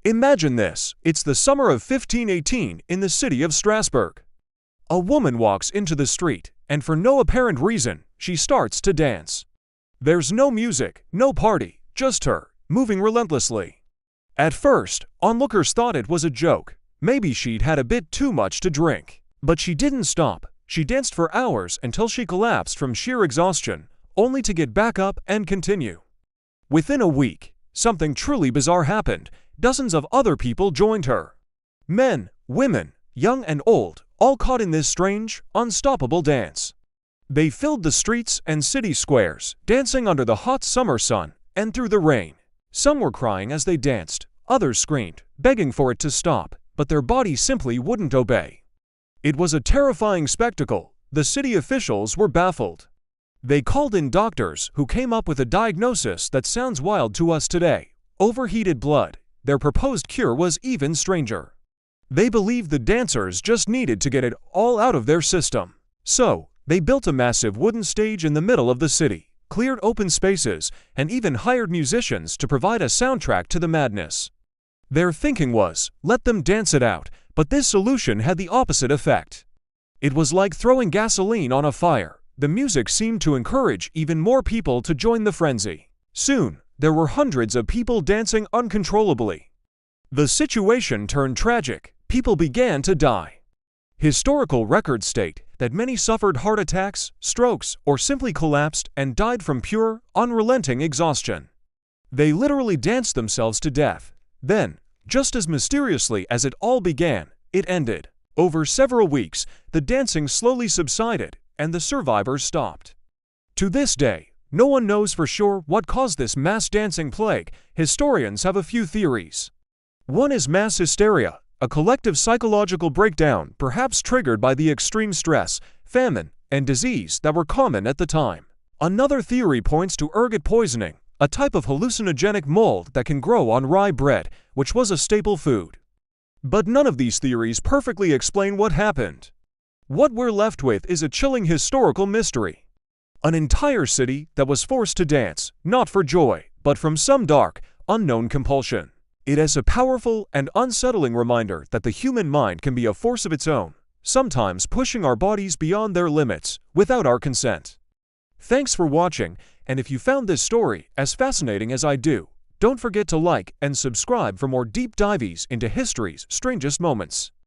Imagine this, it's the summer of 1518 in the city of Strasbourg. A woman walks into the street, and for no apparent reason, she starts to dance. There's no music, no party, just her, moving relentlessly. At first, onlookers thought it was a joke. Maybe she'd had a bit too much to drink. But she didn't stop. She danced for hours until she collapsed from sheer exhaustion, only to get back up and continue. Within a week, something truly bizarre happened. Dozens of other people joined her. Men, women, young and old, all caught in this strange, unstoppable dance. They filled the streets and city squares, dancing under the hot summer sun and through the rain. Some were crying as they danced, others screamed, begging for it to stop, but their bodies simply wouldn't obey. It was a terrifying spectacle. The city officials were baffled. They called in doctors who came up with a diagnosis that sounds wild to us today: overheated blood. Their proposed cure was even stranger. They believed the dancers just needed to get it all out of their system. So, they built a massive wooden stage in the middle of the city, cleared open spaces, and even hired musicians to provide a soundtrack to the madness. Their thinking was, let them dance it out, but this solution had the opposite effect. It was like throwing gasoline on a fire. The music seemed to encourage even more people to join the frenzy. Soon, there were hundreds of people dancing uncontrollably. The situation turned tragic. People began to die. Historical records state that many suffered heart attacks, strokes, or simply collapsed and died from pure, unrelenting exhaustion. They literally danced themselves to death. Then, just as mysteriously as it all began, it ended. Over several weeks, the dancing slowly subsided, and the survivors stopped. To this day, no one knows for sure what caused this mass dancing plague. Historians have a few theories. One is mass hysteria, a collective psychological breakdown perhaps triggered by the extreme stress, famine, and disease that were common at the time. Another theory points to ergot poisoning, a type of hallucinogenic mold that can grow on rye bread, which was a staple food. But none of these theories perfectly explain what happened. What we're left with is a chilling historical mystery. An entire city that was forced to dance, not for joy, but from some dark, unknown compulsion. It is a powerful and unsettling reminder that the human mind can be a force of its own, sometimes pushing our bodies beyond their limits, without our consent. Thanks for watching, and if you found this story as fascinating as I do, don't forget to like and subscribe for more deep dives into history's strangest moments.